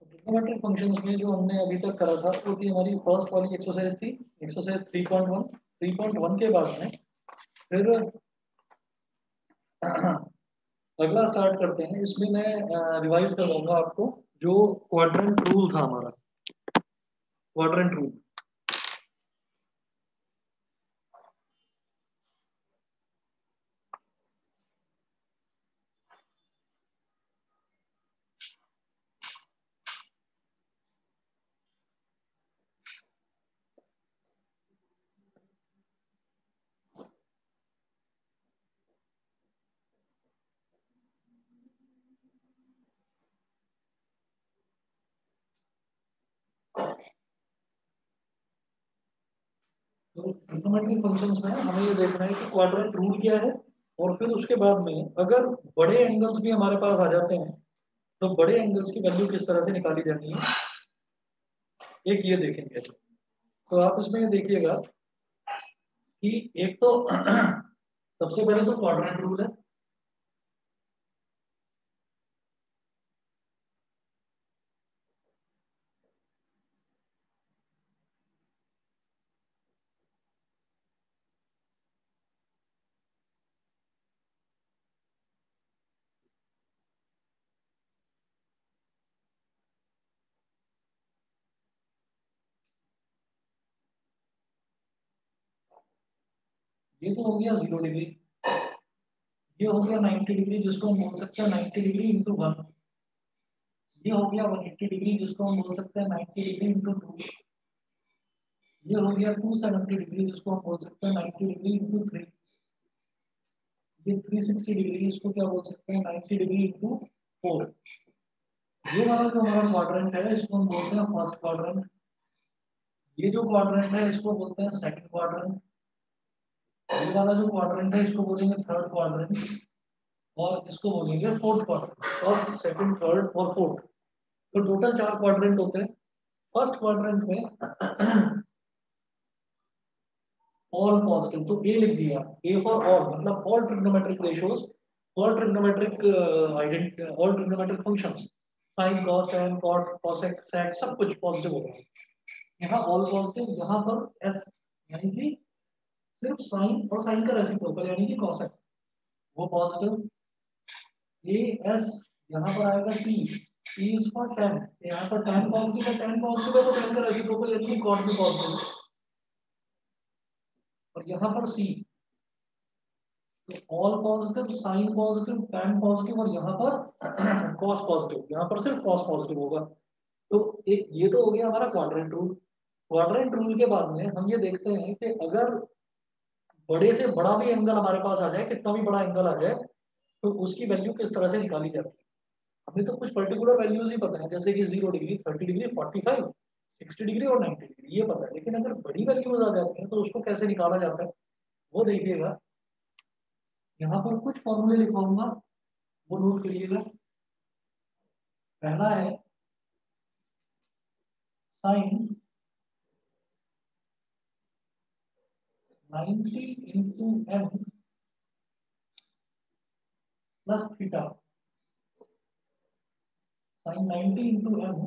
Trigonometric functions में जो हमने अभी तक करा था वो थी हमारी फर्स्ट वाली एक्सरसाइज थी, एक्सरसाइज 3.1। 3.1 के बाद में फिर अगला स्टार्ट करते हैं। इसमें मैं रिवाइज करवाऊंगा आपको जो क्वाड्रेंट रूल था हमारा, क्वाड्रेंट रूल। तो ट्रिग्नोमेट्रिक फंक्शंस में हमें ये देखना है कि क्वाड्रेंट रूल क्या है, और फिर उसके बाद में अगर बड़े एंगल्स भी हमारे पास आ जाते हैं तो बड़े एंगल्स की वैल्यू किस तरह से निकाली जाती है, एक ये देखेंगे। तो आप इसमें ये देखिएगा कि एक तो सबसे पहले तो क्वाड्रेंट रूल है। ये तो हो गया 0 डिग्री, ये हो गया 90 डिग्री जिसको हम बोल सकते हैं 90 डिग्री इंटू 1। ये हो गया 180 डिग्री जिसको हम बोल सकते हैं 90 डिग्री इंटू 2। ये हो गया 270 डिग्री जिसको हम बोल सकते हैं 90 डिग्री इंटू 3। ये 360 डिग्री इसको क्या बोल सकते हैं 90 डिग्री इंटू 4। ये वाला जो हमारा क्वाड्रेंट है इसको हम बोलते हैं फर्स्ट क्वाड्रेंट। ये जो क्वाड्रेंट है इसको बोलते हैं सेकंड क्वाड्रेंट। ये वाला जो क्वाड्रेंट है इसको बोलेंगे थर्ड क्वाड्रेंट, और इसको बोलेंगे fourth quadrant. First, second, third और फोर्थ, तो टोटल 4 क्वाड्रेंट होते हैं। फर्स्ट क्वाड्रेंट में ऑल पॉजिटिव, तो ए लिख दिया, ए फॉर ऑल, मतलब all trigonometric ratios, all trigonometric all trigonometric functions, sine cos tan cot cosec sec सब कुछ पॉजिटिव होगा। यहाँ ऑल पॉजिटिव, यहाँ पर एस यानी कि सिर्फ साइन और साइन का रेसिप्रोकल यानी कि कोसेक वो पॉजिटिव। ए एस यहाँ पर आएगा T, T is for tan, यहाँ पर टैन पॉजिटिव है, टैन पॉजिटिव है तो टैन का रेसिप्रोकल यानी कि कॉट भी पॉजिटिव। और यहाँ पर सी, तो all positive, sine positive, tan positive, और यहाँ पर कॉस पॉजिटिव, यहाँ पर सिर्फ कॉस पॉजिटिव होगा। तो एक ये तो हो गया हमारा क्वाड्रेंट रूल। क्वाड्रेंट रूल के बाद में हम ये देखते हैं कि अगर बड़े से बड़ा भी एंगल हमारे पास आ जाए, कितना भी बड़ा एंगल आ जाए, तो उसकी वैल्यू किस तरह से निकाली जाती है। हमें तो कुछ पर्टिकुलर वैल्यूज ही पता है, जैसे कि 0 डिग्री, 30 डिग्री, 45, 60 डिग्री और 90 डिग्री, ये पता है। लेकिन अगर बड़ी वैल्यूज आ जाती हैं तो उसको कैसे निकाला जाता है वो देखिएगा। यहाँ पर कुछ फॉर्मूले लिखवाऊंगा, वो नोट करिएगा। पहला है sine 90 into M plus theta. Sine 90 into M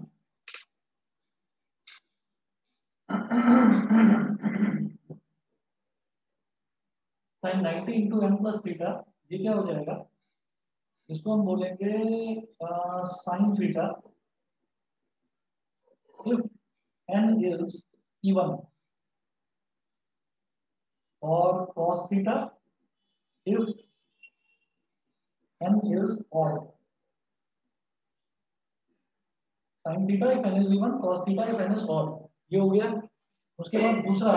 sine 90 into M plus theta, ये क्या हो जाएगा, इसको हम बोलेंगे sine theta if N is even, और cos theta if N is odd. Sine theta if N is even, cos theta if N is odd, ये हो गया। उसके बाद दूसरा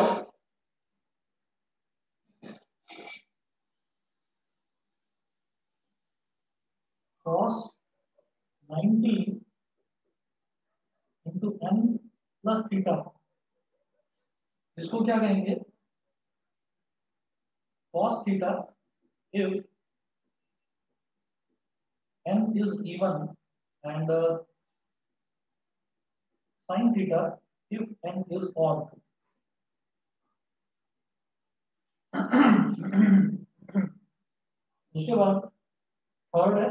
cos 90 into N plus theta, इसको क्या कहेंगे, cos theta if n is even, and sin theta if n is odd। उसके बाद थर्ड है,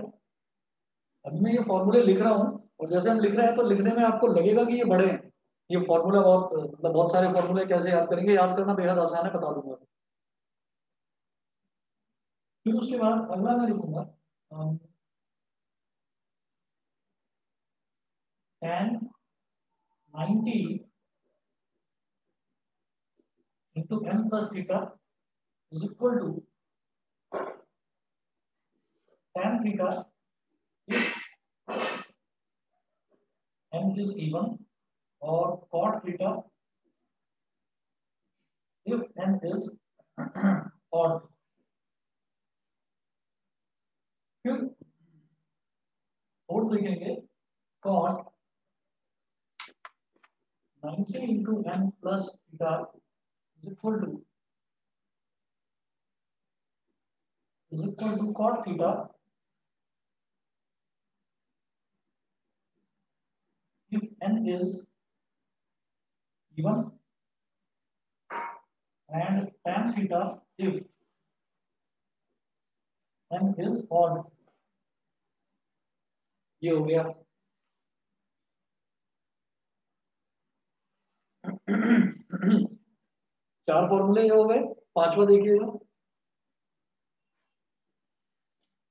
अभी मैं ये फॉर्मूले लिख रहा हूँ, और जैसे हम लिख रहे हैं तो लिखने में आपको लगेगा कि ये बड़े हैं। ये फॉर्मूला बहुत मतलब बहुत सारे फॉर्मूले कैसे याद करेंगे, याद करना बेहद आसान है, बता दूंगा। फिर उसके बाद अगला मैं लिखूंगा tan 90 into n plus theta is equal to tan theta if n is even or cot theta if n is odd। फिर फोर्थ लिखेंगे cot 90 into n plus theta is equal to cot theta if n is even and tan theta if n is odd। ये हो गया। चार फॉर्मूले ये हो गए। पांचवा देखिएगा,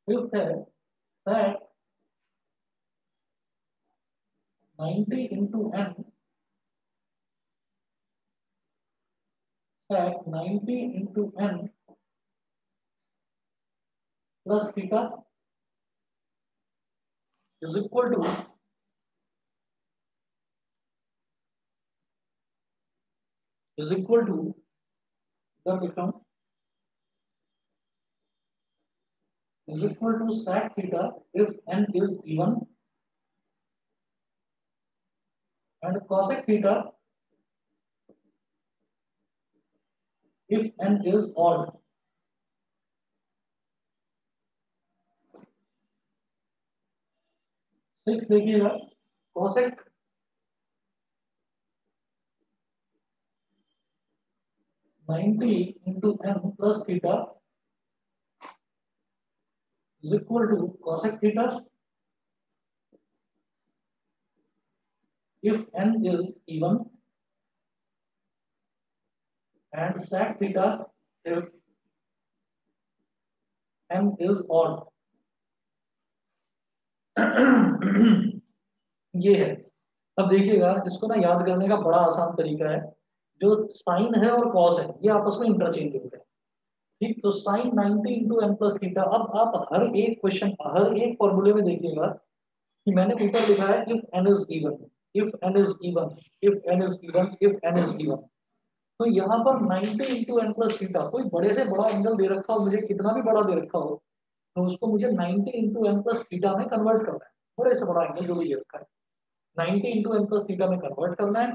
फिफ्थ है that 90 into n that 90 into n plus theta is equal to the become is equal to sec theta if n is even and cosec theta if n is odd। Six देखिएगा, cosec 90 into n plus theta is equal to cosec theta if n is even and sec theta if n is odd। ये है। अब देखिएगा, इसको ना याद करने का बड़ा आसान तरीका है। जो साइन है और कॉस है ये आपस में इंटरचेंज होते हैं। ठीक, तो sine 90 into N plus theta. अब आप हर एक क्वेश्चन हर एक फॉर्मूले में देखिएगा कि मैंने ऊपर लिखा है if N is even, if N is even, if N is even, if N is even. तो यहाँ पर 90 इंटू एन प्लस थीटा, कोई बड़े से बड़ा एंगल दे रखा हो, मुझे कितना भी बड़ा दे रखा हो, तो उसको मुझे 90 इंटू एन प्लस थीटा में कन्वर्ट करना है। बड़े से बड़ा एंगल जो भी दे रखा है 90 इंटू एन प्लस थीटा में कन्वर्ट करना है।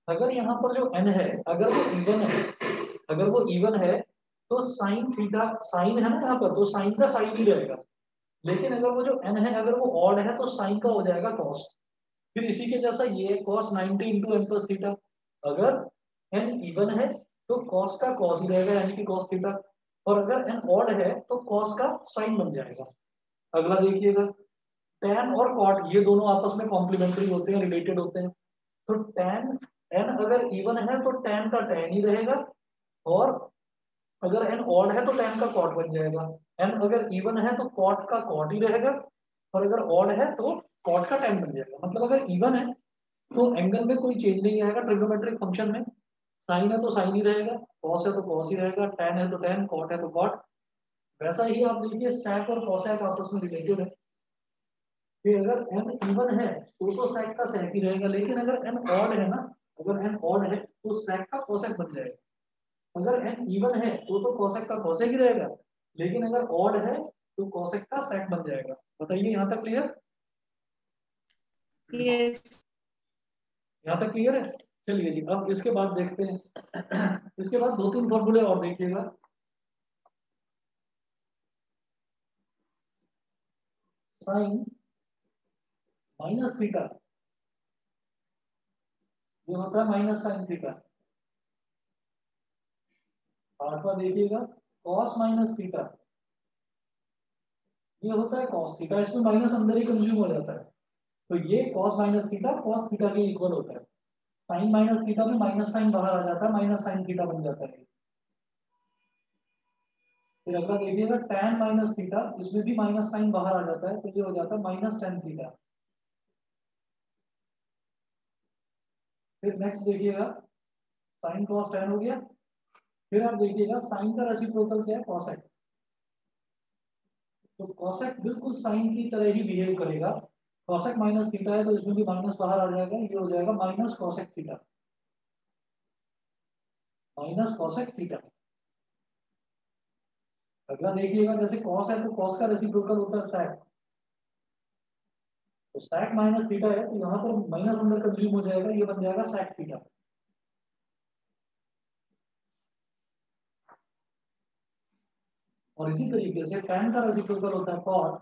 अगर यहाँ पर जो n है अगर वो इवन है, अगर वो इवन है तो साइन थीटा, साइन है ना यहाँ पर, तो साइन का साइन ही रहेगा। लेकिन अगर वो जो n है अगर वो ऑड है तो साइन का हो जाएगा कॉस। फिर इसी के जैसा ये cos 90 into N plus theta, अगर n इवन है तो कॉस का कॉस ही रहेगा यानी कि कॉस थीटा, और अगर n ऑड है तो कॉस का साइन बन जाएगा। अगला देखिएगा, tan और cot ये दोनों आपस में कॉम्प्लीमेंट्री होते हैं, रिलेटेड होते हैं। तो tan n अगर इवन है तो tan का tan ही रहेगा, और अगर n ऑड है तो tan का cot बन जाएगा। n अगर इवन है तो cot का cot ही रहेगा, और अगर ऑड है तो cot का tan बन जाएगा। मतलब अगर इवन है तो एंगल में कोई चेंज नहीं आएगा ट्रिग्नोमेट्रिक फंक्शन में। साइन है तो साइन ही रहेगा, कॉस है तो कॉस ही रहेगा, tan है तो tan, cot है तो cot। वैसा ही आप देखिए sec और cosec आपस में रिलेटेड है कि अगर n इवन है तो sec का sec ही रहेगा, लेकिन अगर n ऑड है ना, अगर n ऑड है तो sec का cosec बन जाएगा। अगर n इवन है तो cosec का cosec ही रहेगा, लेकिन अगर ऑड है तो cosec का sec बन जाएगा। बताइए यहाँ तक क्लियर? यस। यहाँ तक क्लियर है? चलिए जी, अब इसके बाद देखते हैं। इसके बाद दो तीन फॉर्मूले और देखिएगा। साइन माइनस थीटा ये होता है माइनस साइन थीटा। आठवां देखिएगा, कॉस माइनस थीटा ये होता है कॉस थीटा। इसमें माइनस अंदर ही कंज्यूम हो जाता है, तो ये cos minus theta cos theta के इक्वल होता है। साइन माइनस थीटा में माइनस साइन बाहर आ जाता है, माइनस साइन थीटा बन जाता है। फिर अगला देखिएगा tan माइनस थीटा, इसमें भी माइनस साइन बाहर आ जाता है, तो ये हो जाता है माइनस tan थीटा। फिर नेक्स्ट देखिएगा साइन cos tan हो गया। फिर आप देखिएगा साइन का रेसिप्रोकल क्या है, cosec। तो cosec बिल्कुल साइन की तरह ही बिहेव करेगा। cosec माइनस थीटा है तो इसमें भी माइनस बाहर आ जाएगा, ये हो जाएगा minus cosec theta, minus cosec theta. अगला देखिएगा जैसे cos है तो cos का रेसिप्रोकल होता है sec। तो sec माइनस थीटा है तो यहाँ पर माइनस अंदर कंज्यूम हो जाएगा, ये बन जाएगा sec थीटा। और इसी तरीके से tan का रेसिप्रोकल होता है cot।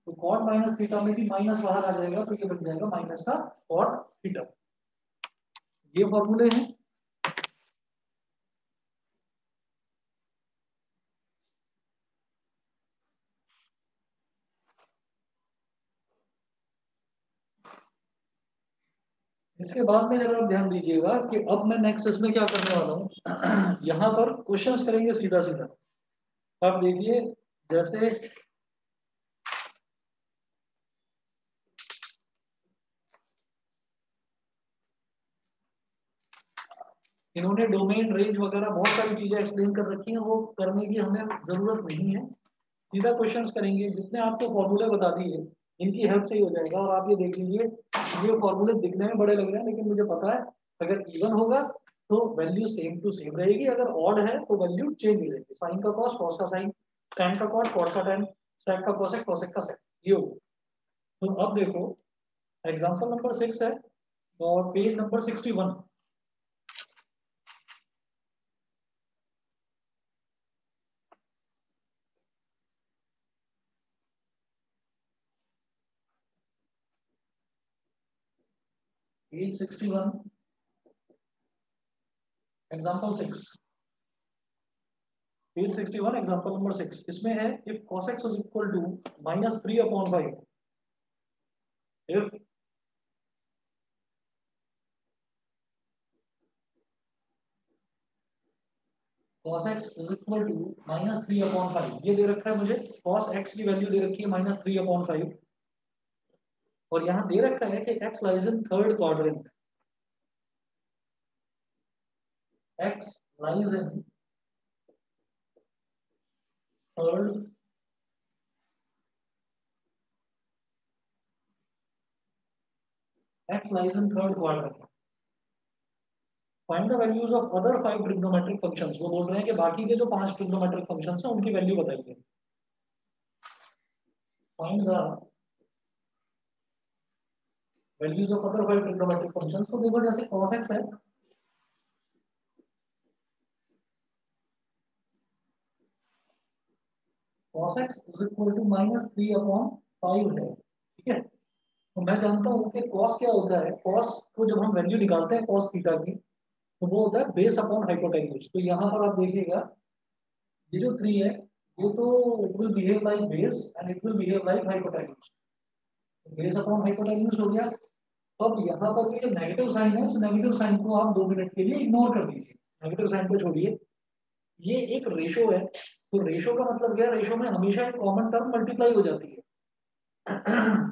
तो cot माइनस थीटा में भी माइनस बाहर आ जाएगा, तो ये बन जाएगा माइनस का cot थीटा। ये फॉर्मूले हैं। इसके बाद में जरा ध्यान दीजिएगा कि अब मैं नेक्स्ट इसमें क्या करने वाला हूँ। यहाँ पर क्वेश्चंस करेंगे सीधा सीधा। अब देखिए जैसे इन्होंने डोमेन रेंज वगैरह बहुत सारी चीजें एक्सप्लेन कर रखी हैं, वो करने की हमें जरूरत नहीं है। सीधा क्वेश्चंस करेंगे, जितने आपको फॉर्मूले बता दिए इनकी हेल्प से ही हो जाएगा। और आप ये देख लीजिए, ये फॉर्मूले दिखने में बड़े लग रहे हैं लेकिन मुझे पता है अगर इवन होगा तो वैल्यू सेम टू सेम रहेगी, अगर ऑड है तो वैल्यू चेंज नहीं रहेगी। साइन का कॉस, कॉस का साइन, tan का कॉट, कॉट का tan, sec का कोसेक, कोसेक का सेक, ये होगा। तो अब देखो एग्जांपल नंबर 6 है और page number 61। Page 61 example 6, page 61 example number 6, इसमें है if cos x is equal to -3/5, if cos x is equal to -3/5, ये दे रखा है मुझे, cos x की वैल्यू दे रखी है -3/5 और यहाँ दे रखा है कि x lies in third quadrant, x lies in third x lies in third quadrant. Find the values of other 5 trigonometric functions। वो बोल रहे हैं कि बाकी के जो 5 trigonometric functions हैं उनकी वैल्यू बताइए। Find the values of other 5 trigonometric functions। तो देखो जैसे cos x है, cos x is equal to -3/5 है, ठीक है। तो मैं जानता हूँ कि cos क्या होता है। cos को जब हम वैल्यू निकालते हैं cos थीटा की, तो वो होता है बेस अपॉन हाइपोटेन्यूज। तो यहाँ पर आप देखिएगा ये जो 3 है, ये तो it will behave like base and it will behave like hypotenuse. Base upon hypotenuse हो गया। अब यहाँ पर ये नेगेटिव साइन है, इस नेगेटिव साइन को आप 2 मिनट के लिए इग्नोर कर दीजिए, नेगेटिव साइन को छोड़िए। ये एक रेशो है, तो रेशो का मतलब क्या है, रेशो में हमेशा एक कॉमन टर्म मल्टीप्लाई हो जाती है।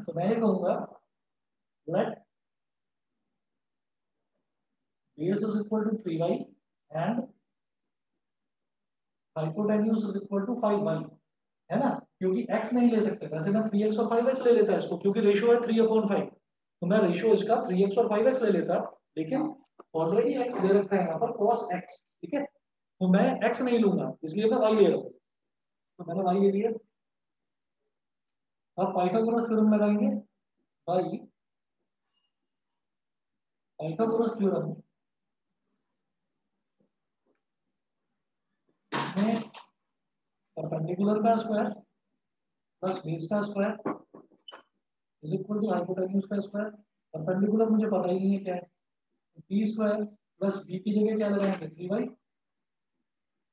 तो मैं ये कहूंगा let base is equal to 3y and hypotenuse is equal to 5y, है ना। क्योंकि x नहीं ले सकते, वैसे मैं 3x और 5x ले लेता इसको, क्योंकि रेशो है 3/5, तो मैं रेशो इसका 3x और 5x ले लेता, लेकिन ऑलरेडी x दे रखा है यहाँ पर cos x, ठीक है। तो मैं x नहीं लूंगा, इसलिए मैं y ले रहा हूँ, तो मैंने y ले लिया। अब पाइथागोरस थ्योरम लगाएंगे। भाई पाइथागोरस थ्योरम में परपेंडिकुलर का स्क्वायर प्लस बेस का square is equal to hypotenuse का स्क्वायर। परपेंडिकुलर मुझे पता ही नहीं है क्या है, बी स्क्वायर प्लस बी की जगह क्या लगाएंगे 3y,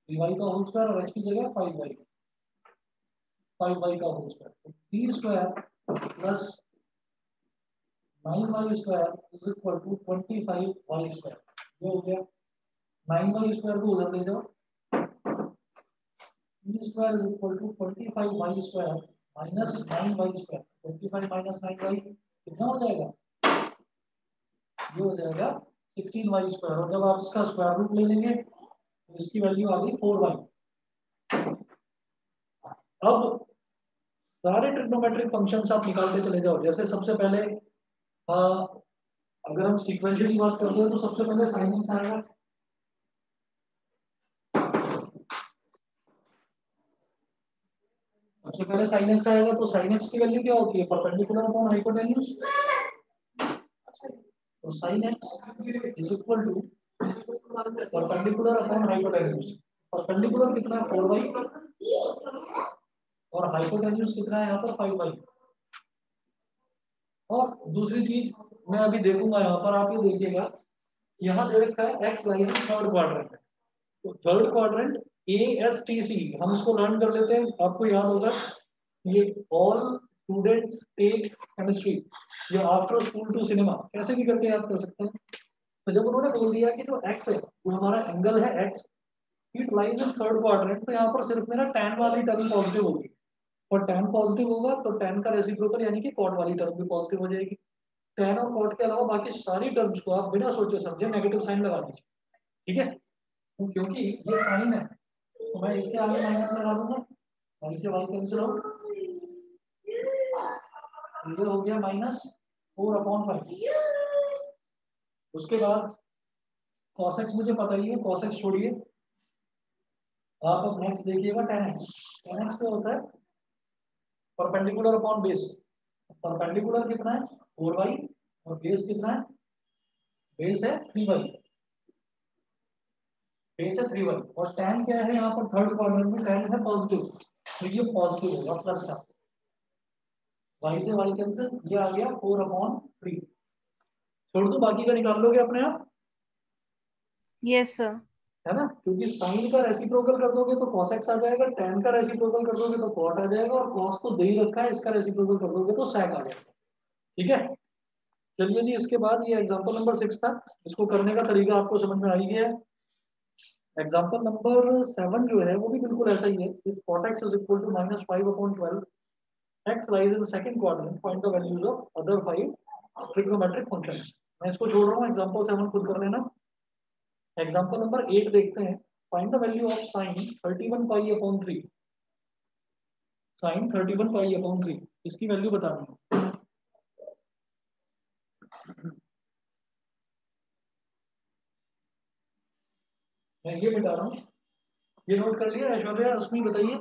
3y का होल स्क्वायर और h की जगह 5y। 5y का होल स्क्वायर, तो 3 square plus 9y square is equal to 25y square. ये हो गया। 9y स्क्वायर को उधर ले जाओ, 3 square is equal to 25y square minus 9y square. 25 minus 9y कितना हो जाएगा? ये हो जाएगा 16y स्क्वायर। और जब आप इसका स्क्वायर रूट ले लेंगे तो इसकी वैल्यू आ गई 4y। अब सारे ट्रिग्नोमेट्रिक फंक्शंस आप निकालते चले जाओ। जैसे सबसे पहले अगर हम सीक्वेंशियली बात करते हैं तो सबसे पहले sin x आएगा। सबसे पहले sin x आएगा, तो sin x की वैल्यू क्या होती है? Perpendicular upon hypotenuse. तो sin x is equal to perpendicular upon hypotenuse. Perpendicular कितना है? 4y, और हाइपोटेन्यूज कितना है यहाँ पर? 5y। और दूसरी चीज मैं अभी देखूंगा यहाँ पर, आप ये देखिएगा, यहाँ दे रखा है x lies in third quadrant. तो थर्ड क्वाड्रेंट ASTC हम इसको लर्न कर लेते हैं। आपको याद होगा ये ऑल स्टूडेंट्स टेक केमिस्ट्री, ये आफ्टर स्कूल टू सिनेमा, कैसे भी करके याद कर सकते हैं। तो जब उन्होंने बोल दिया कि जो x है वो हमारा एंगल है x, it lies in third quadrant, तो यहाँ पर सिर्फ मेरा tan वाली टर्म पॉजिटिव होगी, और tan पॉजिटिव होगा तो tan का रेसिप्रोकल यानी कि cot वाली टर्म भी पॉजिटिव हो जाएगी। tan और cot के अलावा बाकी सारी टर्म्स को आप बिना सोचे समझे नेगेटिव साइन लगा दीजिए, ठीक है। तो क्योंकि ये साइन है तो मैं इसके आगे माइनस लगा दूंगा, और इसे y कैंसिल आउट, ये हो गया -4/5। उसके बाद cos x मुझे पता ही है, cos x छोड़िए, आप अब नेक्स्ट देखिएगा tan x। tan x क्या होता है? Perpendicular upon base. परपेंडिकुलर कितना है? 4y, और बेस कितना है? बेस है 3y, बेस है 3y। और tan क्या है यहाँ पर? थर्ड क्वाड्रेंट में tan है पॉजिटिव, तो ये पॉजिटिव होगा प्लस का, y से y कैंसिल, ये आ गया 4/3। छोड़ दो, बाकी का निकाल लोगे अपने आप। Yes sir. है ना, क्योंकि साइन का रेसिप्रोकल कर दोगे तो cos x आ जाएगा, tan का रेसिप्रोकल कर दोगे तो cot आ जाएगा, और cos तो दे ही रखा है, इसका रेसिप्रोकल कर दोगे तो sec आ जाएगा, ठीक है। चलिए जी, इसके बाद ये एग्जांपल नंबर 6 था, इसको करने का तरीका आपको समझ में आ ही गया है। एग्जांपल नंबर 7 जो है वो भी बिल्कुल ऐसा ही है। If cot x is equal to -5/12, x lies in second quadrant, find the values of other 5 trigonometric functions। मैं इसको छोड़ रहा हूँ, एग्जांपल 7 खुद कर लेना। एग्जांपल नंबर 8 देखते हैं। Find the value of sin 31π/3। sin 31π/3 इसकी वैल्यू बतानी है। मैं ये बता रहा हूँ, ये नोट कर लिया ऐश्वर्या, रश्मि बताइए।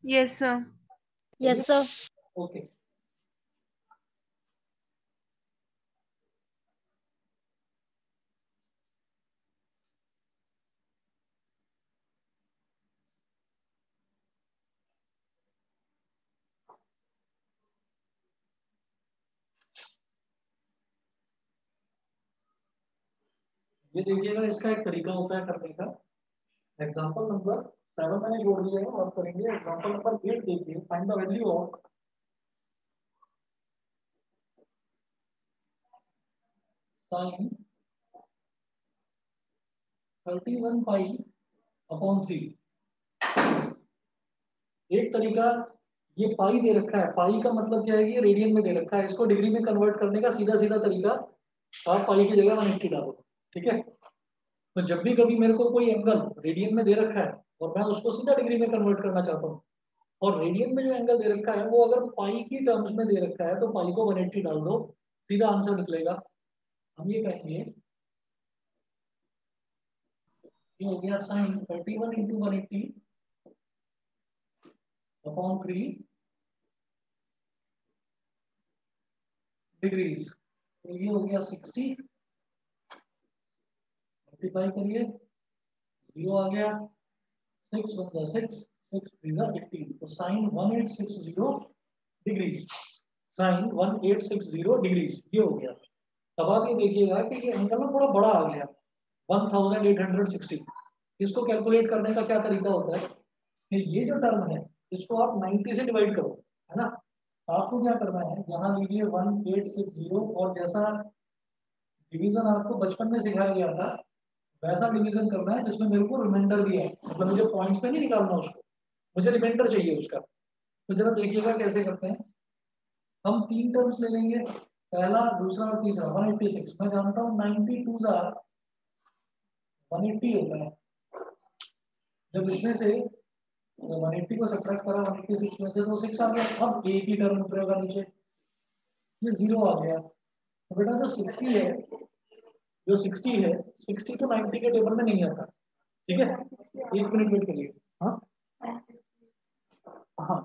Yes sir. Yes sir. Okay, ये देखिएगा, इसका एक तरीका होता है करने का। एग्जांपल नंबर 7 मैंने छोड़ दिया है, और करेंगे एग्जांपल नंबर 8। देखिए, find the value of sin 31π/3। एक तरीका, ये पाई दे रखा है, पाई का मतलब क्या है कि रेडियन में दे रखा है, इसको डिग्री में कन्वर्ट करने का सीधा सीधा तरीका, आप पाई की जगह 180 डालो, ठीक है। तो जब भी कभी मेरे को कोई एंगल रेडियन में दे रखा है और मैं उसको सीधा डिग्री में कन्वर्ट करना चाहता हूँ, और रेडियन में जो एंगल दे रखा है वो अगर पाई की टर्म्स में दे रखा है, तो पाई को 180 डाल दो, सीधा आंसर निकलेगा। हम ये कहेंगे, ये हो गया sin 31 × 180/3 डिग्रीज। तो ये हो गया 60, मल्टीप्लाई करिए, 0 आ गया, 6 × 6, 6 × 18, तो sin 1860 डिग्रीज, sin 1860 डिग्रीज ये हो गया। अब आप ये देखिएगा कि ये एंगल ना थोड़ा बड़ा आ गया, 1860। इसको कैलकुलेट करने का क्या तरीका होता है कि ये जो टर्म है इसको आप 90 से डिवाइड करो, है ना। आपको क्या करना है, यहाँ लीजिए 1860, और जैसा डिवीजन आपको बचपन में सिखाया गया था वैसा डिवीजन करना है जिसमें मेरे को रिमाइंडर दिया है, मतलब मुझे पॉइंट्स पे नहीं निकालना उसको, मुझे रिमाइंडर चाहिए उसका। तो जरा देखिएगा कैसे करते हैं। हम तीन टर्म्स ले लेंगे, पहला दूसरा और तीसरा। 186 मैं जानता हूँ 92 सा 180 होता है। जब इसमें से 180 को सब्ट्रैक्ट करा 186 में से तो 6 आ गया। अब एक ही टर्म उतरेगा नीचे, ये 0 आ गया। तो बेटा जो 60 है, जो 60 है, 60 तो 90 के टेबल में नहीं आता। ठीक है, एक मिनट वेट करिए। हाँ हाँ,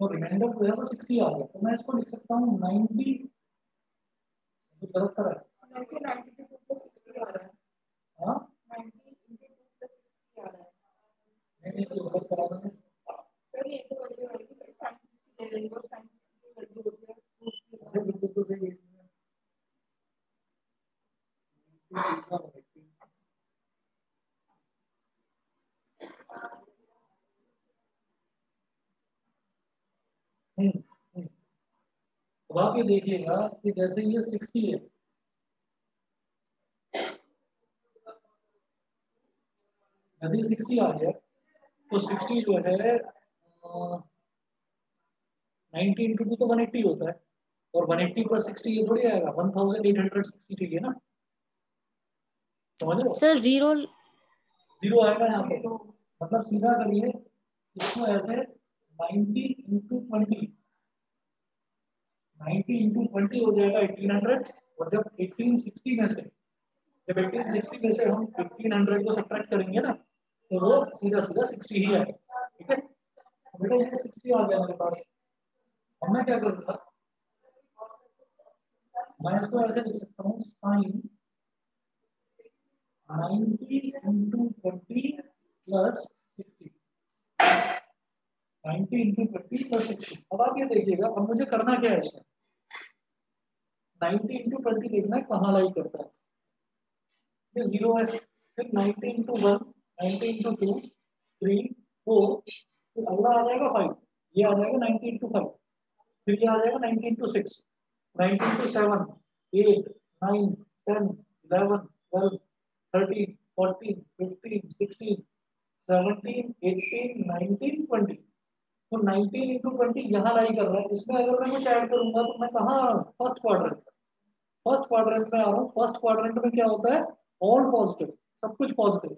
तो रिमाइंडर जो है वो 60 आ गया, तो मैं इसको लिख सकता हूँ 90, तो गलत करा है। 90 आ रहा है। हाँ 90 into 2 plus 60 आ रहा है। नहीं नहीं, तो गलत करा मैंने। सर ये तो वैल्यू आएगी, sin 60 ले लेंगे और sin 60 की वैल्यू होती है। अरे बिल्कुल तो सही है। अब आप ये देखिएगा कि जैसे ये 60 है, जैसे ये 60 आ गया, तो 60 जो है 90 इंटू टू तो 180 होता है, और 180 प्लस 60 ये थोड़ी आएगा, 1860 चाहिए ना, समझ लो। Sir zero. जीरो आएगा यहाँ पे, मतलब सीधा करिए इसको ऐसे 90 इंटू 20, 90 इंटू 20 हो जाएगा 1800। और जब 1860 में से, जब 1860 में से हम 1500 को सब्ट्रैक्ट करेंगे ना, तो वो सीधा सीधा 60 ही आएगा। ठीक है, तो बेटा ये 60 आ गया मेरे पास। अब मैं क्या करूँगा, मैं इसको ऐसे लिख सकता हूँ sine 90 into 20 plus 60, 90 into 20 plus 60। अब आप ये देखिएगा, अब मुझे करना क्या है इसमें, 90 इंटू 20 देखना है कहाँ लाई करता है। ये 0 है, फिर 90 इंटू 1, 90 इंटू 2, 3, 4, फिर अगला आ जाएगा 5, ये आ जाएगा 90 इंटू 5, फिर ये आ जाएगा 90 इंटू 6, 90 इंटू 7, 8, 9, 10, 11, 12, 13, 14, 15, 16, 17, 18, 19, 20। तो 19 इंटू 20 यहाँ लाई कर रहा है। इसमें अगर मैं कुछ ऐड करूंगा तो मैं कहाँ आ रहा हूँ, फर्स्ट क्वाड्रेंट, फर्स्ट क्वाड्रेंट में आ रहा हूँ। फर्स्ट क्वाड्रेंट में क्या होता है, ऑल पॉजिटिव, सब कुछ पॉजिटिव।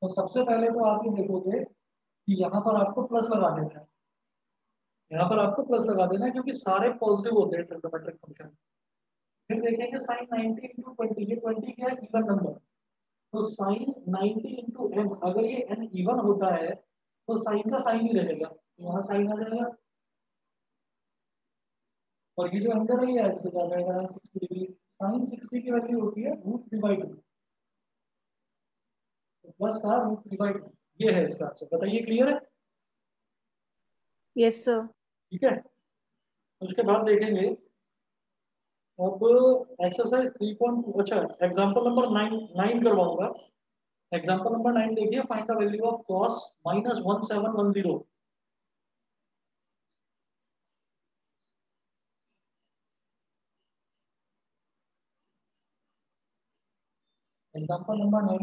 तो सबसे पहले तो आप ये देखोगे कि यहाँ पर आपको प्लस लगा देना है, यहाँ पर आपको प्लस लगा देना है क्योंकि सारे पॉजिटिव होते हैं ट्रिग्नोमेट्रिक फंक्शन। फिर देखेंगे साइन 90 इंटू 20, ये 20 क्या है, इवन नंबर। तो साइन 90 इंटू एन, अगर ये एन इवन होता है तो साइन का साइन ही रहेगा, यहाँ साइन आ जाएगा, और ये जो अंदर है ये ऐसे आ जाएगा 60 डिग्री। साइन 60 की वैल्यू होती है रूट 3/2, तो प्लस का रूट 3/2, ये है इसका आंसर। बताइए क्लियर है। Yes, sir. ठीक है, तो उसके बाद देखेंगे अब एक्सरसाइज 3.2, अच्छा एग्जांपल नंबर 9 करवाऊंगा। एग्जांपल नंबर 9 देखिए, find the value of cos -1710। Example number 9,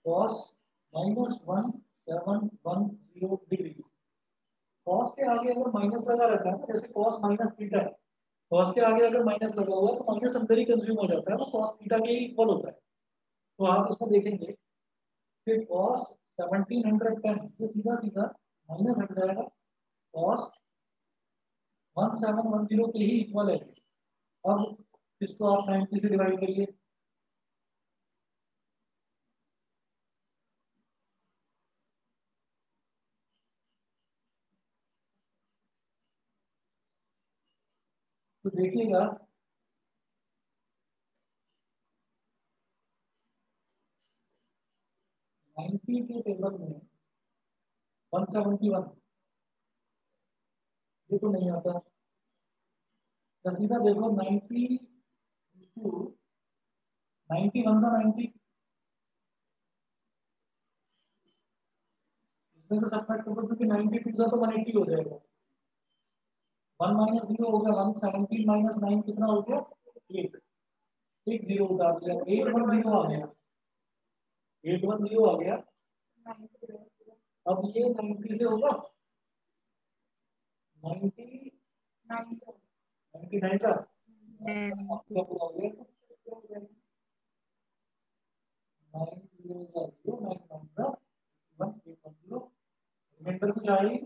cos -1710 degree. cos के आगे अगर माइनस लगा रहता है ना, जैसे cos माइनस थीटा है, cos के आगे अगर माइनस लगा हुआ है तो माइनस अंदर ही कंज्यूम हो जाता है, वो cos थीटा के ही इक्वल होता है। तो आप इसको देखेंगे, फिर cos 1710 ये सीधा सीधा माइनस हट जाएगा, cos 1710 के ही इक्वल है। अब इसको आप 90 से डिवाइड करिए, तो देखिएगा 90 के टेबल में 171 ये तो नहीं आता। तो सीधा देखो 90 टू 91 था 90, इसमें तो सबट्रैक्ट करो क्योंकि 92 था तो 180 हो जाएगा। 1 माइनस 0 हो गया 117 माइनस 9 कितना हो गया 8, एक 0 उतार दिया 810 आ गया 810 आ गया। अब ये 90 से होगा 90 99 का आपका पूरा हो गया 9 रिमाइंडर कुछ आएगी।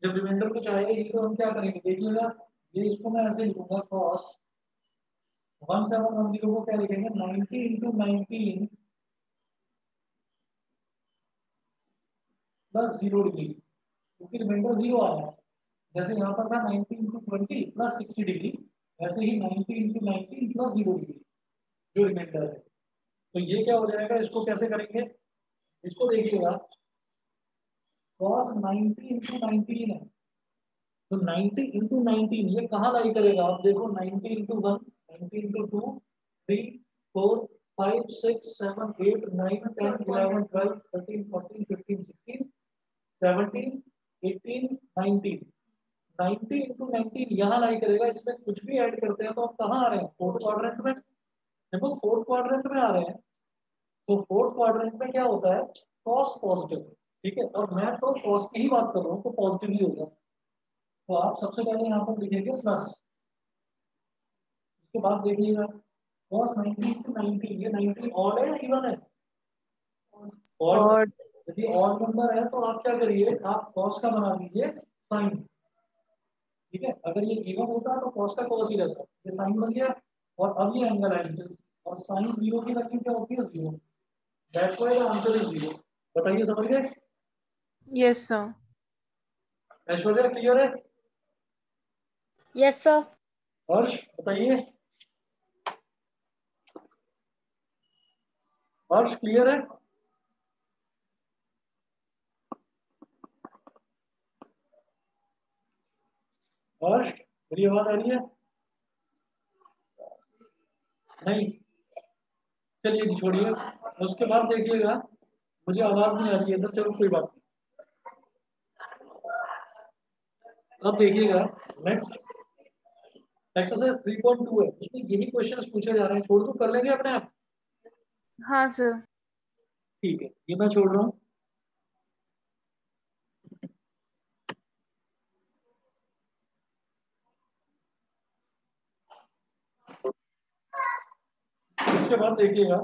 जब रिमाइंडर कुछ आएगा ये तो हम क्या करेंगे देखिएगा, ये इसको मैं ऐसे लिखूंगा cos 1710 को क्या लिखेंगे 90 इंटू 19 प्लस 0 डिग्री, क्योंकि रिमाइंडर 0 आया है। जैसे यहाँ पर था 90 इंटू 20 प्लस 60 डिग्री, वैसे ही 90 इंटू 19 प्लस 0 डिग्री जो रिमाइंडर है। तो ये क्या हो जाएगा, इसको कैसे करेंगे, इसको देखिएगा cos 90 इंटू 19 है, तो 90 इंटू 19 ये कहाँ लाई करेगा आप देखो 90 इंटू 1 90 इंटू 2 3 4 5 6 7 8 9 10 11 12 13 14 15 16 17 18 19 90 इंटू 19 यहाँ लाई करेगा। इसमें कुछ भी ऐड करते हैं तो आप कहाँ आ रहे हैं फोर्थ क्वाड्रेंट में। देखो फोर्थ क्वाड्रेंट में आ रहे हैं, तो फोर्थ क्वाड्रेंट में क्या होता है cos पॉजिटिव, ठीक है, और मैं तो cos की ही बात कर रहा हूँ तो पॉजिटिव ही होगा। तो आप सबसे पहले यहाँ पर लिखेंगे प्लस, उसके बाद देखिएगा cos 90 to 90 ये 90 ऑड है या इवन है, ऑड। और यदि ऑड नंबर है तो आप क्या करिए आप cos का बना दीजिए साइन, ठीक है। अगर ये इवन होता तो cos का cos ही रहता, ये साइन बन गया और अब ये एंगल है और साइन 0 की वैल्यू क्या होती है 0, that's why the answer is 0। बताइए समझ गए। Yes sir. ऐश्वर्या क्लियर है। Yes sir. हर्ष बताइए, हर्ष क्लियर है। हर्ष मेरी आवाज आ रही है नहीं, चलिए जी छोड़िए। उसके बाद देखिएगा मुझे आवाज नहीं आ रही है इधर, चलो कोई बात नहीं। अब देखिएगा नेक्स्ट एक्सरसाइज 3.2 है, उसमें यही क्वेश्चंस पूछे जा रहे हैं, छोड़ दो कर लेंगे अपने आप। हाँ सर। ठीक है ये मैं छोड़ रहा हूँ। उसके बाद देखिएगा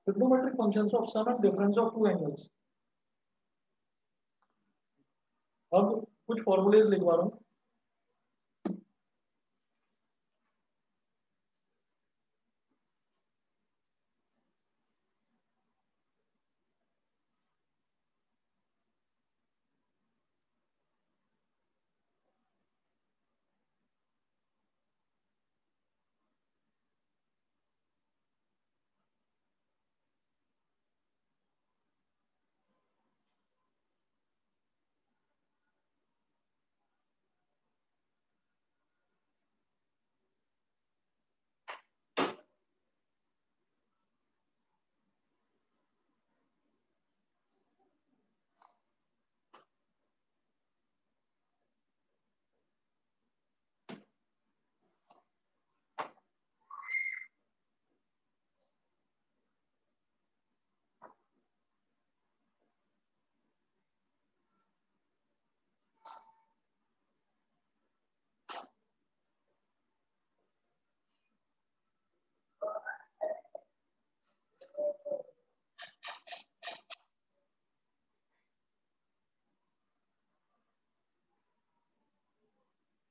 trigonometric functions of sum and difference of two angles. अब कुछ फॉर्मूलेज लिखवा रहा हूँ।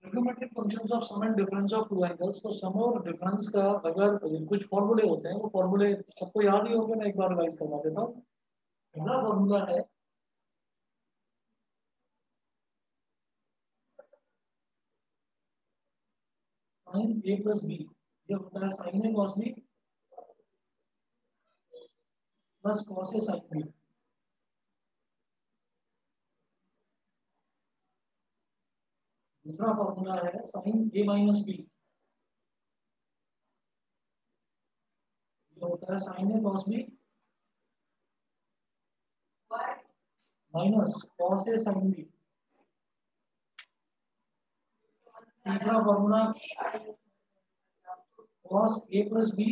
Trigonometric functions of sum and difference of two angles, तो सम और डिफरेंस का अगर कुछ फॉर्मूले होते हैं वो फॉर्मूले सबको याद ही होंगे, मैं एक बार रिवाइज करवा देता हूँ। पहला फॉर्मूला है साइन ए प्लस बी, ये होता है sine A cos B plus cos A sine B. दूसरा फॉर्मूला है साइन ए माइनस बी, ये होता है sine A cos B minus cos A sine B. तीसरा formula cos A plus B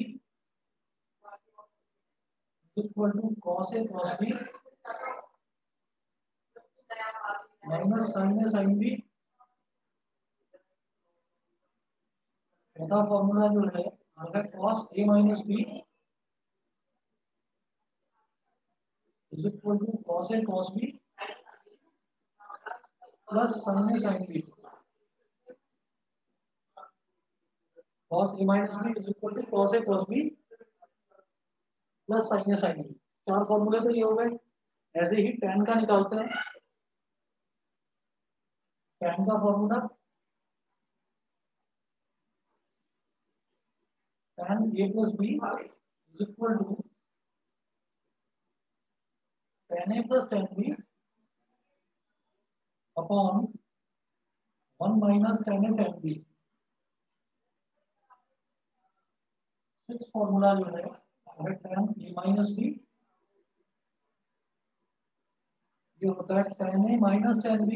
equal to cos A cos B minus sine A sine B. चौथा formula जो है अगर cos A minus B is equal to cos A cos B plus sine A sine B. Cos A minus B is equal to cos A cos B plus sine A sine B. चार फॉर्मूले तो ये हो गए। ऐसे ही tan का निकालते हैं। tan का formula tan a plus B is equal to tan a plus tan b upon 1 minus tan a tan b। Six formula जो है अगर tan a माइनस b, ये होता है tan a minus tan b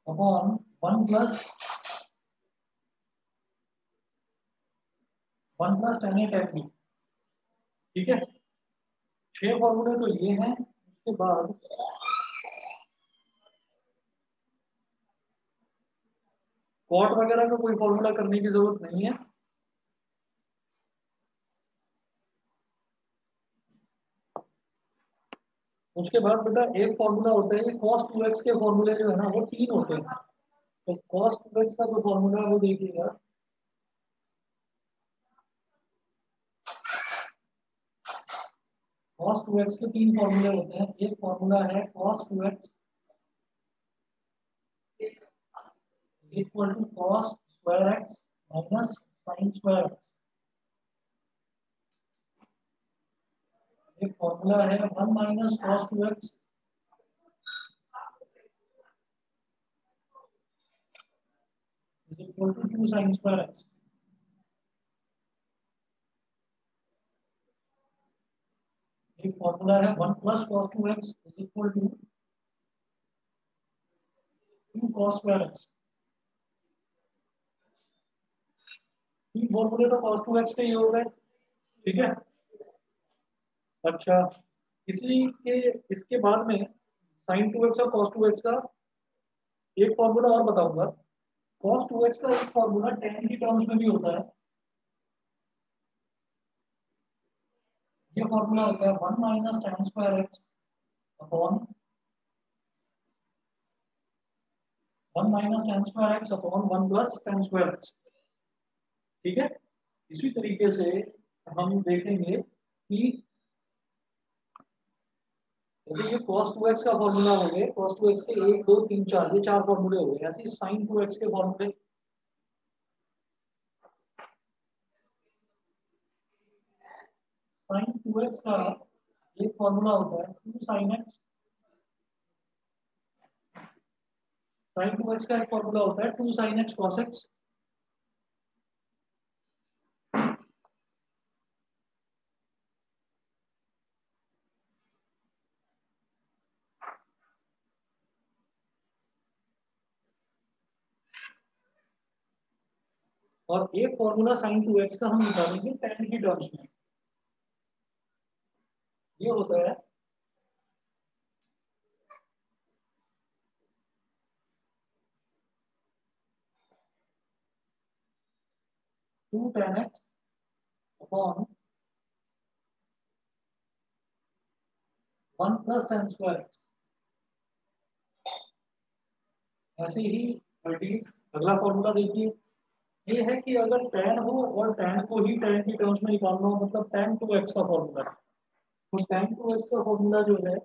upon 1 plus tan a tan b। ठीक है, छह फॉर्मूले तो ये हैं। उसके बाद कॉट वगैरह का कोई फॉर्मूला करने की जरूरत नहीं है। उसके बाद बेटा एक फॉर्मूला होता है cos 2x के फॉर्मूले जो है ना वो तीन होते हैं। तो cos 2x का जो फॉर्मूला है वो देखिएगा। cos 2x के तीन फॉर्मूले होते हैं। एक फॉर्मूला है cos 2x equal to cos square x minus sin square x। एक फॉर्मूला है 1 minus cos 2x equal to 2 sin square x। एक फॉर्मूला है 1 plus cos 2x equal to 2 cos square x। तीन फॉर्मूले तो cos 2x के ही हो गए। ठीक है, अच्छा इसी के इसके बाद में sin 2x और cos 2x का एक फॉर्मूला और बताऊंगा। cos 2x का एक फॉर्मूला tan की टर्म्स में भी होता है। ये फॉर्मूला होता है 1 minus tan square x upon 1 minus tan square x upon 1 plus tan square x। ठीक है, इसी तरीके से हम देखेंगे कि जैसे ये cos 2x का फॉर्मूला हो गए, cos 2x के 1 2 3 4 ये चार फॉर्मूले हो गए। ऐसे ही sin 2x के फॉर्मूले sin 2x का एक फॉर्मूला होता है 2 sin x। sin 2x का एक फॉर्मूला होता है 2 sin x cos x। और एक फॉर्मूला sin 2x का हम निकालेंगे tan की टर्म्स में। ये होता है 2 tan x upon 1 plus tan square x। ऐसे ही अगला फॉर्मूला देखिए। ये है कि अगर tan हो और tan को ही tan की टर्म्स में निकालना हो, मतलब tan 2x का फॉर्मूला। तो tan 2x का फॉर्मूला जो है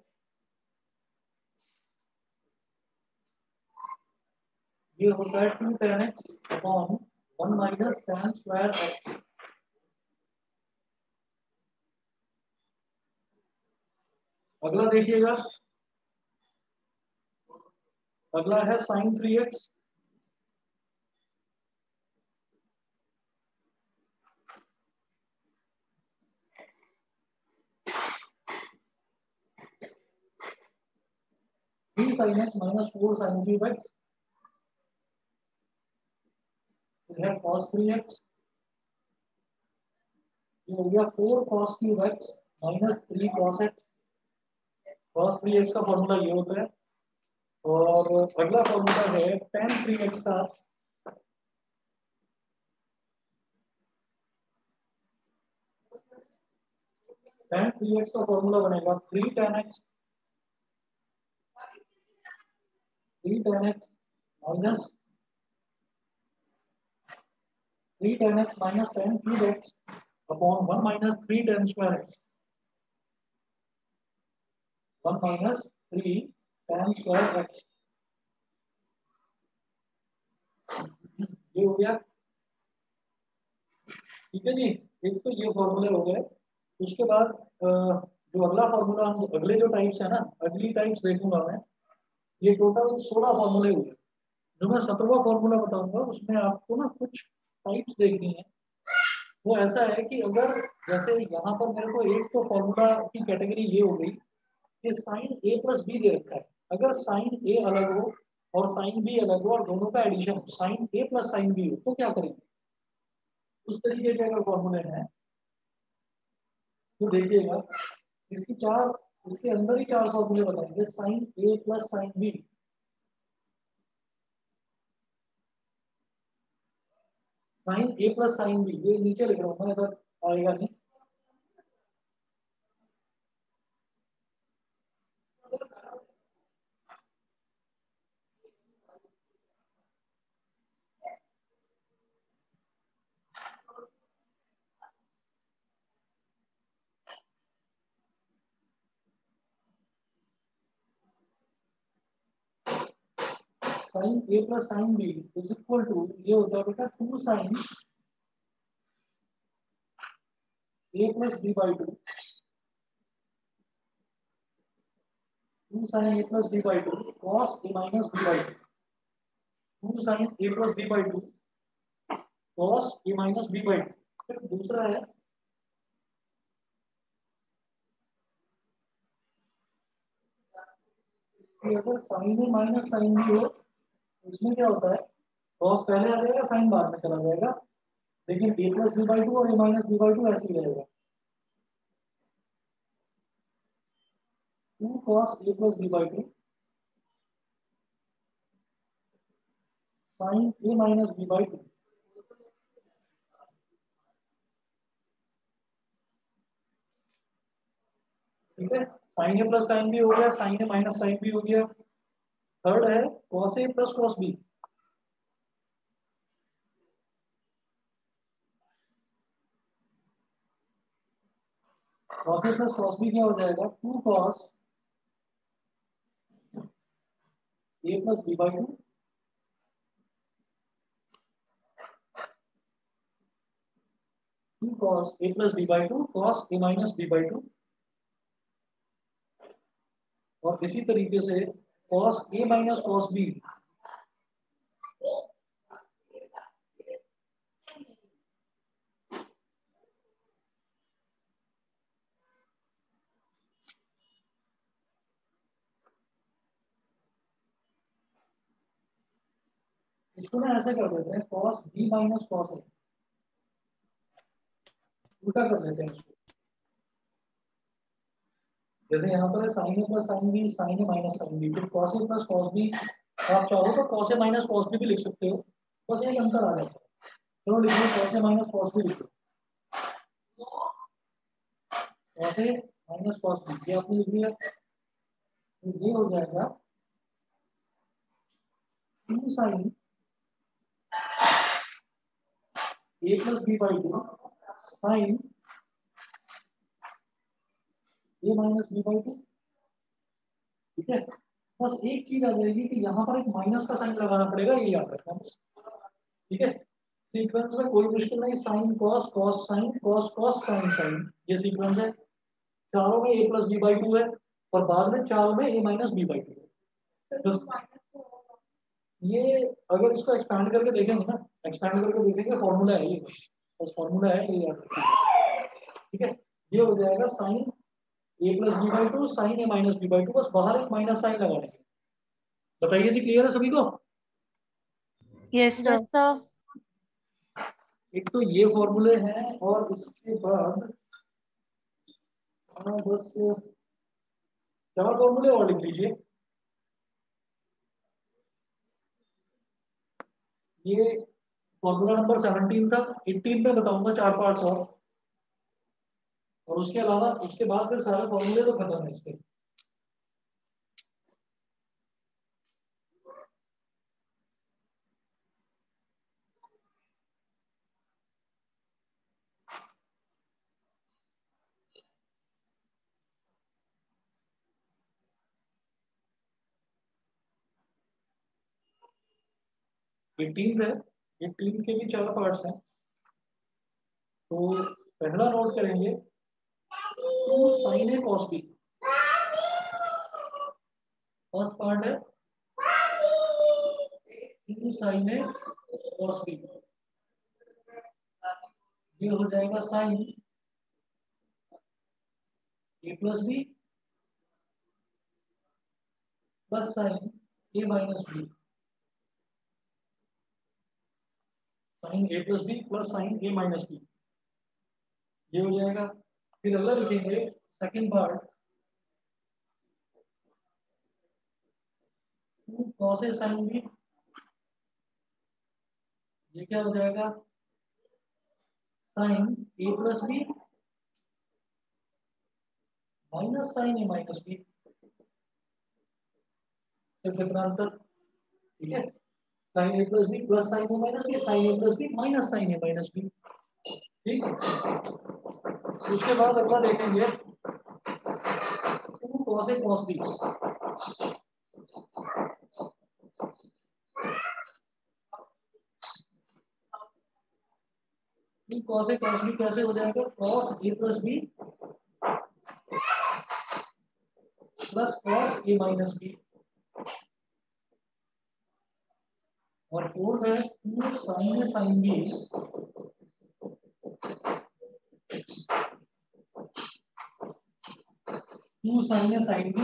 ये होता है 2 tan x upon 1 minus tan square x। अगला देखिएगा, अगला है sin 3x। Three sine x minus 4 sine cube x है cos 3x। ये हो गया 4 cos cube x minus 3 cos x। cos 3x का फॉर्मूला ये होता है। और अगला फॉर्मूला है tan 3x का। tan 3x का फॉर्मूला बनेगा 3 tan x minus 3 tan x minus tan cube x upon 1 minus 3 tan square x। 1 minus 3 tan square x। ये हो गया, ठीक है जी। एक तो ये फॉर्मूले हो गए। उसके बाद जो अगला फॉर्मूला, हम अगले जो टाइप्स है ना, अगली टाइप्स देखूंगा मैं। ये टोटल 16 फॉर्मूले हुए। जो मैं 17वां फॉर्मूला बताऊंगा उसमें आपको ना कुछ टाइप्स देखनी है। वो ऐसा है कि अगर जैसे यहाँ पर मेरे को एक तो फॉर्मूला की कैटेगरी ये हो गई कि साइन ए प्लस बी दे रखा है। अगर साइन ए अलग हो और साइन बी अलग हो और दोनों का एडिशन हो, sign A plus sine B हो, तो क्या करेंगे? उस तरीके के अगर फॉर्मूले हैं तो देखिएगा, इसकी चार, इसके अंदर ही चार फॉर्मूले बताएंगे। Sine A plus sine B, sine A plus sine B, ये नीचे लिख रहा हूँ मैं, इधर आएगा नहीं। Sine A plus sine B is equal to, ये होता है बेटा 2 sine A plus B by 2। 2 sine A plus B by 2 cos A minus B by 2। 2 sine A plus B by 2 cos A minus B by 2। फिर दूसरा है, कि अगर sign A minus sine B हो, इसमें क्या होता है, कॉस पहले आ जाएगा, साइन बाद में चला जाएगा। लेकिन ए प्लस बी बाई 2 और ए माइनस बी बाई 2 ऐसे ही रहेगा। 2 cos a plus b by 2 sin a minus b by 2। ठीक है, sin a plus sin b हो गया, sin a minus sin b हो गया। थर्ड है cos a plus cos b। cos a plus cos b क्या हो जाएगा, 2 cos a plus b by 2। 2 cos a plus b by 2 cos a minus b by 2। और इसी तरीके से cos a minus cos b, इसको ना ऐसे कर देते हैं, cos b minus cos a, उल्टा कर देते हैं इसको। जैसे यहाँ पर है sine A plus sine B, sine A minus sine B, फिर cos A plus cos B. आप चाहो तो cos A minus cos B भी लिख सकते हो, बस एक अंतर आ जाता है। चलो लिख लो, cos A minus cos B लिख लो। Cos A minus cos B ये आपने लिख लिया, तो ये हो जाएगा 2 sine A plus B by 2 sine A minus B by 2। ठीक है, बस एक चीज आ जाएगी कि यहाँ पर एक माइनस का साइन लगाना पड़ेगा, ये याद रखना बस। ठीक है, सीक्वेंस में कोई मुश्किल नहीं, sine cos cos sine cos cos sine sine, ये सीक्वेंस है। चारों में a plus B by two है और बाद में चारों में a minus B by two है। बस ये अगर इसको एक्सपैंड करके देखेंगे ना, एक्सपैंड करके देखेंगे फॉर्मूला है ये, बस फॉर्मूला है ये याद रखिए। ठीक है, ये हो जाएगा sine a plus B by two sine a minus B by two, बस बाहर एक माइनस साइन लगा देंगे। बताइए जी, क्लियर है सभी को? Yes, sir. Yes, sir. एक तो ये फॉर्मूले हैं और इसके बाद बस 4 फॉर्मूले और लिख लीजिए। ये फॉर्मूला नंबर 17 था, 18 में बताऊंगा 4 पार्ट्स और उसके अलावा उसके बाद फिर सारे फॉर्मूले तो खत्म है इसके। ये 3 है, ये 3 के भी 4 पार्ट्स हैं। तो पहला नोट करेंगे 2 sin a cos b, first part है 2 sin a cos b, ये हो जाएगा sine a plus B plus sine a minus B, sine a plus B plus sine a minus B, ये हो जाएगा। फिर अगला लिखेंगे second part 2 cos a sin b, ये क्या हो जाएगा sine a plus B minus sine a minus B, कितना अंतर? ठीक है, sine A plus B plus sine A minus B, sine A plus B minus sine A minus B. ठीक, उसके बाद अगला देखेंगे 2 cos a cos b, 2 cos a cos b कैसे हो जाएगा cos a plus B plus cos a minus B, और fourth है 2 sin a sin b 2 sin a sin b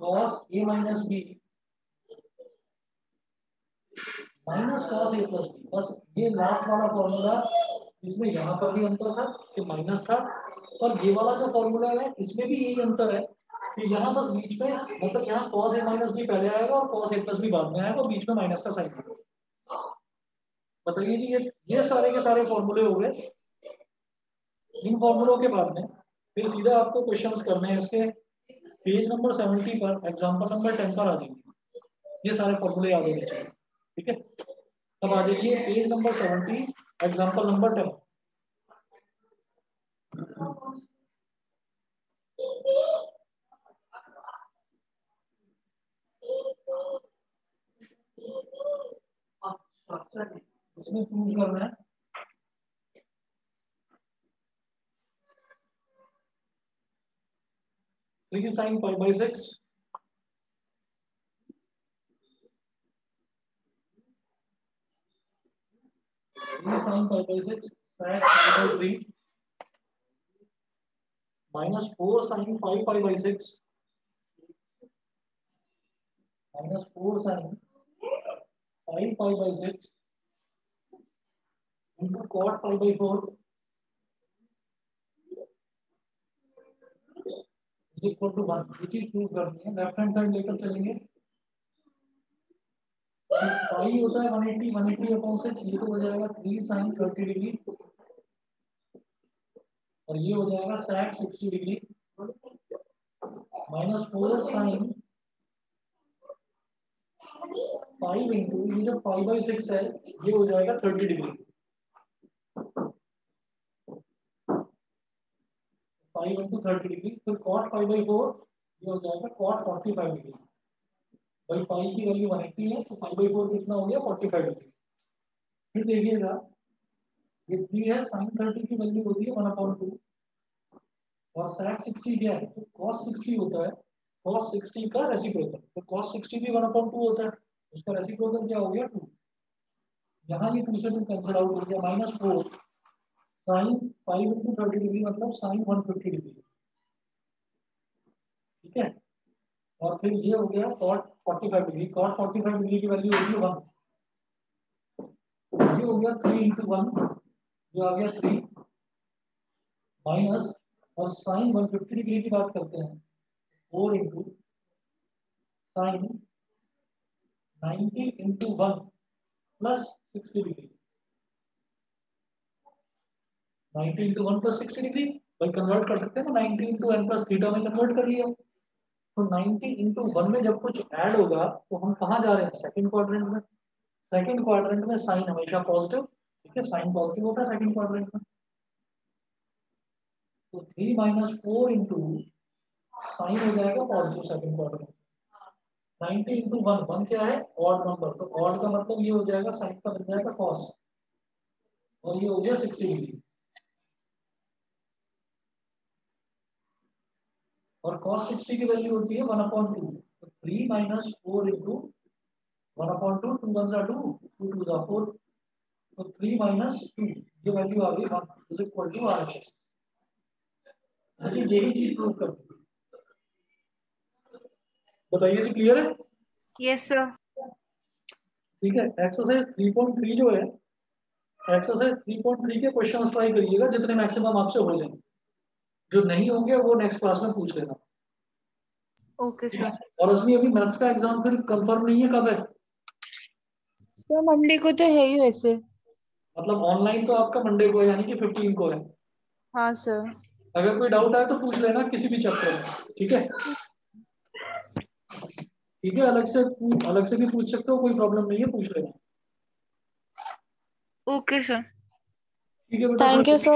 cos a minus b minus cos a plus b। बस ये last वाला formula, इसमें यहाँ पर भी अंतर था कि माइनस था, और ये वाला जो फॉर्मूला है इसमें भी यही अंतर है कि यहाँ बस बीच में, मतलब यहाँ cos a माइनस b पहले आएगा और cos a प्लस b बाद में आएगा और बीच में माइनस का साइन आएगा। बताइए जी, ये सारे के सारे फॉर्मूले हो गए। इन फॉर्मूलों के बाद में फिर सीधा आपको क्वेश्चंस करने हैं इसके पेज नंबर 70 पर, एग्जांपल नंबर 10 पर आ जाएंगे, ये सारे फॉर्मूले याद होने चाहिए। ठीक है, अब आ जाइए पेज नंबर 70 एग्जांपल नंबर 10। इसमें प्रूव करना है देखिए sine pi by 6 sine pi by 6 sin pi by 3 minus 4 sine 5 pi by 6 minus 4 sine 5 pi by 6 into cot pi by 4 is equal to 1। ये चीज प्रूव करनी है, लेफ्ट हैंड साइड लेकर चलेंगे। पाई होता है 180, 180 अपॉन 6, ये तो हो जाएगा 3 साइन 30 डिग्री और ये हो जाएगा sec 60 degree minus 4 sine 5 into ये जो 5 बाई 6 है ये हो जाएगा 30 डिग्री। 5 इंटू 30 डिग्री, फिर cot 5/4 ये हो जाएगा cot 45 डिग्री। भाई 5 की वैल्यू 180 है तो 5/4 कितना हो गया 45 डिग्री। फिर देखिएगा ये 3 है, sin 30 की वैल्यू होती है 1/2 और sec 60 क्या है तो cos 60 होता है, cos 60 का रेसिप्रोकल, तो cos 60 भी 1/2 होता है, उसका रेसिप्रोकल क्या हो गया 2। यहाँ ये 2 से 2 कैंसिल आउट हो गया, -4 sin 5 इंटू 30 डिग्री मतलब sin 150 डिग्री, ठीक है। और फिर ये हो गया cot 45 डिग्री, cot 45 डिग्री की वैल्यू होगी 1, ये हो गया 3 इंटू 1, ये आ गया 3 माइनस, और sin 150 डिग्री की बात करते हैं 4 into sin 90 into 1 plus 60 degree, 90 into 1 plus 60 degree, भाई कन्वर्ट कर सकते हैं ना, 90 इंटू एन प्लस थीटा में कन्वर्ट कर लिया। तो 90 इंटू 1 में जब कुछ ऐड होगा तो हम कहाँ जा रहे हैं, सेकंड क्वाड्रेंट में। सेकंड क्वाड्रेंट में साइन हमेशा पॉजिटिव, ठीक है, साइन पॉजिटिव होता है सेकंड क्वाड्रेंट में। तो 3 - 4 इंटू साइन हो जाएगा पॉजिटिव सेकंड क्वाड्रेंट। 90 इंटू 1, 1 क्या है ऑड नंबर, तो ऑड का मतलब ये हो जाएगा साइन का बन जाएगा कॉस, और ये हो गया 60 डिग्री। और cos 60 की वैल्यू होती है 1/2, तो 3 - 4 इंटू 1/2, 2 1 2, 2 2 4, तो 3 - 2 ये वैल्यू आ गई 1 इज इक्वल टू RHS। मुझे यही चीज प्रूव करनी है, बताइए जी, क्लियर है? Yes sir. ठीक है, एक्सरसाइज 3.3 जो है, एक्सरसाइज 3.3 के क्वेश्चन ट्राई करिएगा जितने मैक्सिमम आपसे हो जाए, जो नहीं होंगे वो नेक्स्ट क्लास में पूछ लेना। Okay sir. और उसमें अभी मैथ्स का एग्जाम फिर कंफर्म नहीं है कब है, सर मंडे को तो है ही वैसे। मतलब ऑनलाइन तो आपका मंडे को है यानी कि 15 को है। हाँ सर। अगर कोई डाउट आए तो पूछ लेना किसी भी चैप्टर में, ठीक है। ठीक है, अलग से भी पूछ सकते हो, कोई प्रॉब्लम नहीं है, पूछ लेना। Okay sir. ठीक है बेटा, थैंक यू सर।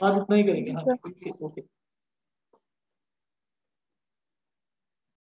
आज इतना ही करेंगे, हाँ, ओके ओके।